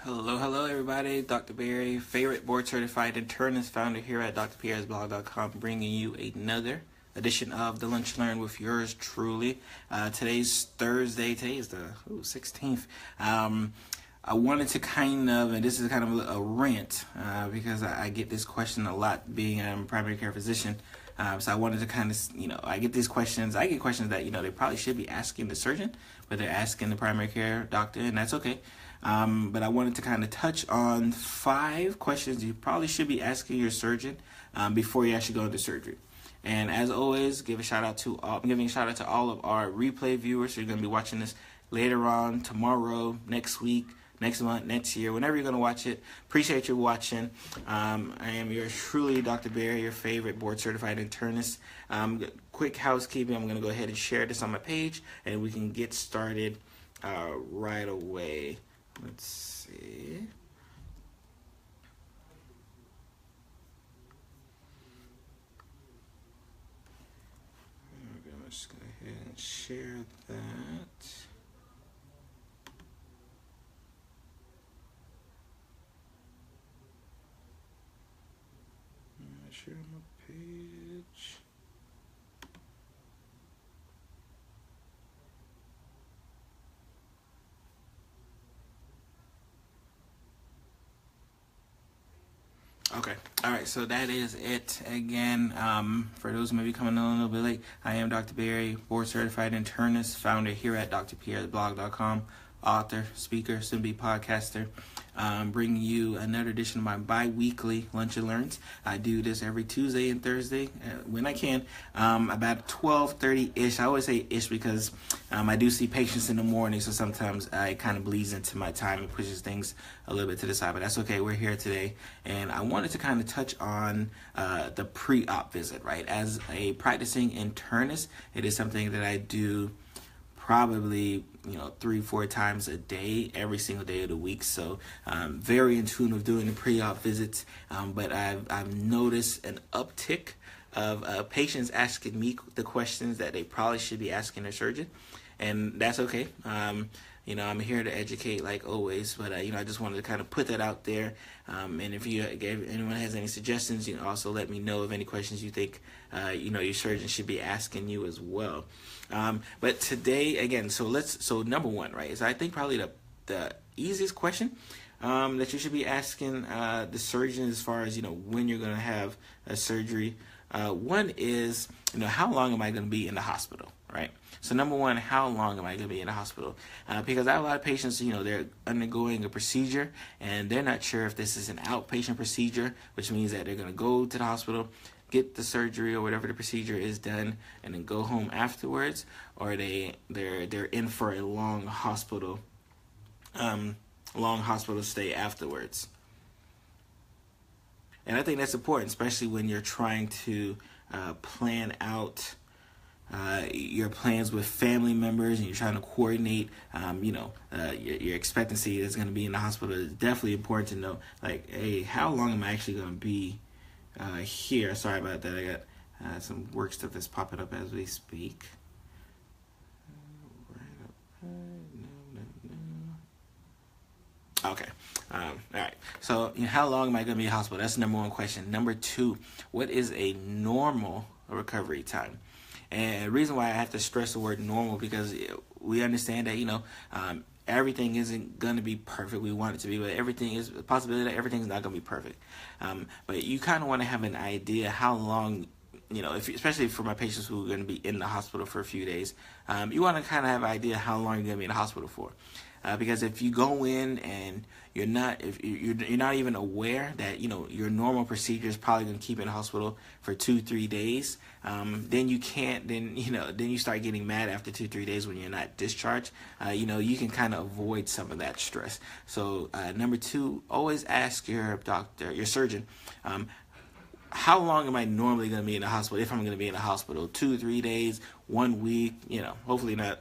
Hello everybody. Dr. Barry, favorite board certified internist, founder here at drpierresblog.com, bringing you another edition of the Lunch Learn with yours truly. Today's Thursday. Today is the 16th. I wanted to and this is kind of a rant because I get this question a lot being a primary care physician. So I wanted to I get questions that, they probably should be asking the surgeon, but they're asking the primary care doctor, and that's okay. But I wanted to touch on 5 questions you probably should be asking your surgeon before you actually go into surgery. And as always, I'm giving a shout out to all of our replay viewers. So you're going to be watching this later on, tomorrow, next week, next month, next year, whenever you're going to watch it. Appreciate you watching. I am yours truly, Dr. Barry, your favorite board-certified internist. Quick housekeeping. I'm going to go ahead and share this on my page, and we can get started right away. Let's see. Let's go ahead and share that. Share my page. Okay. All right. So that is it again. For those who may be coming on a little bit late, I am Dr. Barry, board certified internist, founder here at drpierresblog.com, author, speaker, soon-to-be podcaster. Bringing you another edition of my bi-weekly Lunch and Learns. I do this every Tuesday and Thursday when I can, about 12:30-ish. I always say ish because I do see patients in the morning, so sometimes it kind of bleeds into my time and pushes things a little bit to the side, but that's okay. We're here today, and I wanted to kind of touch on the pre-op visit, right? As a practicing internist, it is something that I do probably 3-4 times a day, every single day of the week. So very in tune of doing the pre-op visits. But I've noticed an uptick of patients asking me the questions that they probably should be asking their surgeon, and that's okay. I'm here to educate like always, but I just wanted to kind of put that out there. And if anyone has any suggestions, also let me know of any questions you think your surgeon should be asking you as well. But today, again, so number one, right, so I think probably the easiest question that you should be asking the surgeon as far as when you're going to have a surgery. One is how long am I going to be in the hospital, right? So number one, how long am I going to be in the hospital? Because I have a lot of patients, they're undergoing a procedure and they're not sure if this is an outpatient procedure, which means that they're going to go to the hospital, get the surgery or whatever the procedure is done, and then go home afterwards, or they're in for a long hospital stay afterwards. And I think that's important, especially when you're trying to plan out your plans with family members, and you're trying to coordinate, your expectancy is going to be in the hospital. It's definitely important to know, like, hey, how long am I actually going to be here? Sorry about that. I got some work stuff that's popping up as we speak. Okay. All right. So, how long am I going to be in the hospital? That's the number one question. Number 2, what is a normal recovery time? And the reason why I have to stress the word normal, because we understand that, everything isn't going to be perfect. We want it to be, but everything is a possibility that everything's not going to be perfect. But you kind of want to have an idea how long, especially for my patients who are going to be in the hospital for a few days, you want to kind of have an idea how long you're going to be in the hospital for. Because if you go in and you're not even aware that your normal procedure is probably going to keep you in the hospital for 2-3 days, then you can't. Then you start getting mad after 2-3 days when you're not discharged. You can kind of avoid some of that stress. So number 2, always ask your surgeon, how long am I normally going to be in the hospital? If I'm going to be in the hospital, 2-3 days, 1 week, hopefully not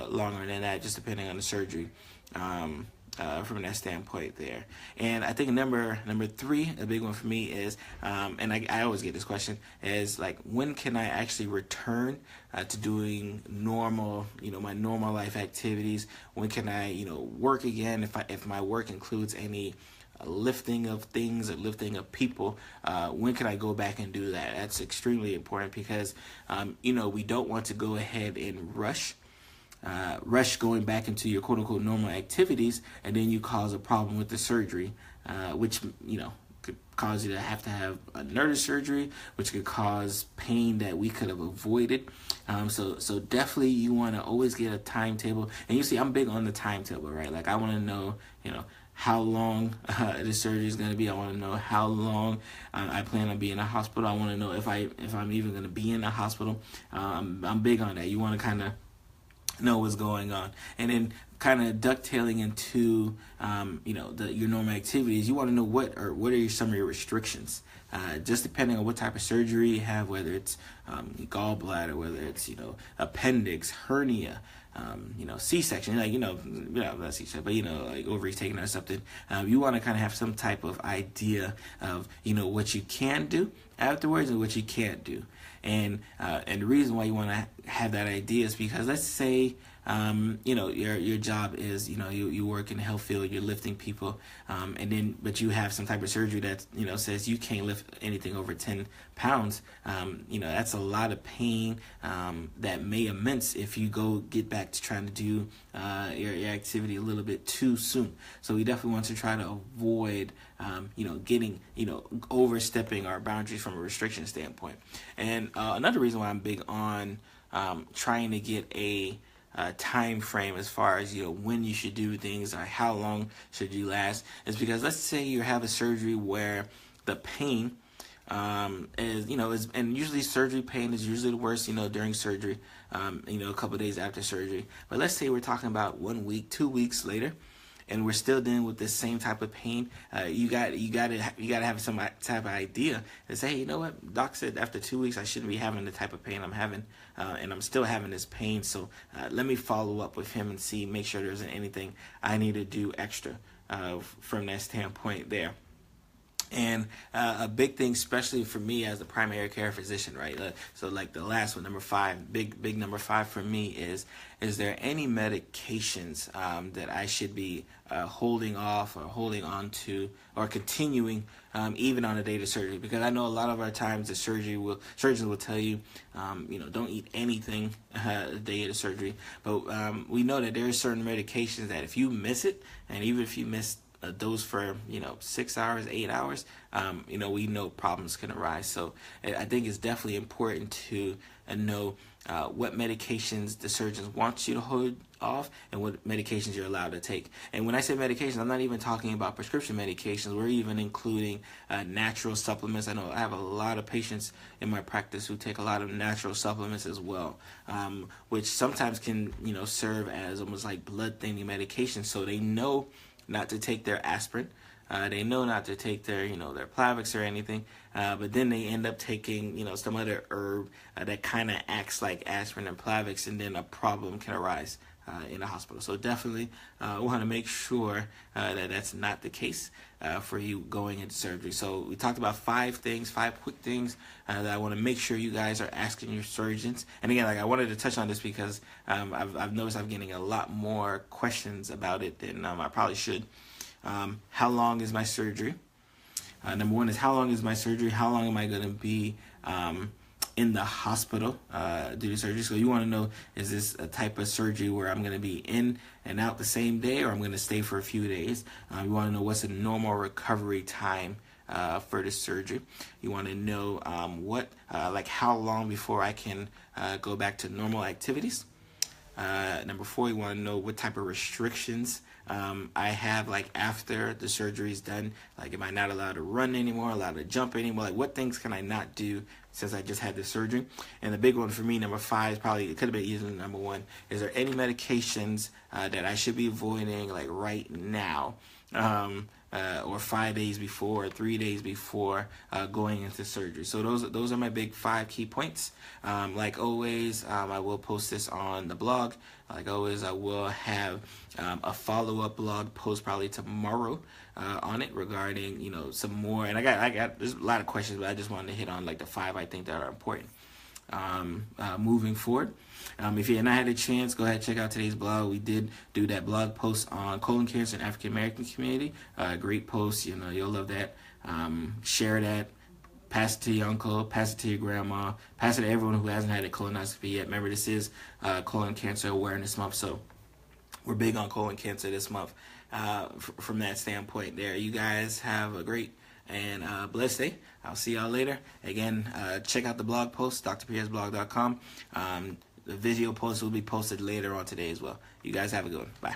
longer than that, just depending on the surgery. from that standpoint there. And I think number three, a big one for me is, and I always get this question, is like, when can I actually return to doing normal, my normal life activities? When can I, work again? If my work includes any lifting of things or lifting of people, when can I go back and do that? That's extremely important because, we don't want to go ahead and rush going back into your quote unquote normal activities, and then you cause a problem with the surgery, which could cause you to have another surgery, which could cause pain that we could have avoided. So definitely you want to always get a timetable. And you see, I'm big on the timetable, right? Like, I want to know, how long the surgery is going to be. I want to know how long I plan on being in a hospital. I want to know if I'm even going to be in a hospital. I'm big on that. You want to kind of know what's going on, and then kind of ducktailing into your normal activities. You want to know what are some of your restrictions, just depending on what type of surgery you have, whether it's gallbladder, whether it's appendix, hernia, C-section, not C-section, but like ovaries taken or something. You want to kind of have some type of idea of what you can do afterwards and what you can't do. And the reason why you want to have that idea is because, let's say your job is you work in the health field, you're lifting people, but you have some type of surgery that says you can't lift anything over 10 pounds. That's a lot of pain that may immense if you go get back to trying to do your activity a little bit too soon. So we definitely want to try to avoid getting overstepping our boundaries from a restriction standpoint. And another reason why I'm big on trying to get a time frame as far as when you should do things or how long should you last is because, let's say you have a surgery where the pain is and usually surgery pain is usually the worst during surgery, a couple of days after surgery. But let's say we're talking about 1 week, 2 weeks later, and we're still dealing with the same type of pain. You got to have some type of idea to say, hey, you know what? Doc said after 2 weeks I shouldn't be having the type of pain I'm having, and I'm still having this pain. So let me follow up with him and make sure there isn't anything I need to do extra from that standpoint there. And a big thing, especially for me as the primary care physician, right? So like the last one, number 5, big number 5 for me is there any medications that I should be holding off or holding on to or continuing even on the day of surgery? Because I know a lot of our times the surgeons will tell you, don't eat anything the day of the surgery. But we know that there are certain medications that if you miss it, and even if you miss a dose for 6 hours, 8 hours, we know problems can arise. So I think it's definitely important to know what medications the surgeons want you to hold off and what medications you're allowed to take. And when I say medications, I'm not even talking about prescription medications. We're even including natural supplements. I know I have a lot of patients in my practice who take a lot of natural supplements as well, which sometimes can serve as almost like blood thinning medications. So they know not to take their aspirin. They know not to take their Plavix or anything, but then they end up taking, some other herb that kind of acts like aspirin and Plavix, and then a problem can arise in the hospital. So definitely want to make sure that that's not the case for you going into surgery. So we talked about 5 quick things that I want to make sure you guys are asking your surgeons. And again, I wanted to touch on this because I've noticed I'm getting a lot more questions about it than I probably should. How long is my surgery? Number 1 is, how long is my surgery? How long am I going to be in the hospital due to surgery? So you want to know, is this a type of surgery where I'm going to be in and out the same day, or I'm going to stay for a few days? You want to know what's a normal recovery time for the surgery. You want to know how long before I can go back to normal activities. Number 4, you want to know what type of restrictions I have after the surgery is done. Am I not allowed to run anymore, allowed to jump anymore? What things can I not do since I just had the surgery. And the big one for me, number 5, probably it could have been easily number 1. Is there any medications that I should be avoiding like right now? Or 5 days before, or 3 days before going into surgery. So those are my big 5 key points. Like always, I will post this on the blog. Like always, I will have a follow-up blog post probably tomorrow on it regarding some more. And I got there's a lot of questions, but I just wanted to hit on like the 5 I think that are important moving forward. If you have not had a chance, go ahead and check out today's blog. We did do that blog post on colon cancer in the African American community. Great post, you'll love that. Share that, pass it to your uncle, pass it to your grandma, pass it to everyone who hasn't had a colonoscopy yet. Remember, this is Colon Cancer Awareness Month, so we're big on colon cancer this month. From that standpoint there, you guys have a great and blessed day. I'll see y'all later. Again, check out the blog post, drpierresblog.com. The video post will be posted later on today as well. You guys have a good one. Bye.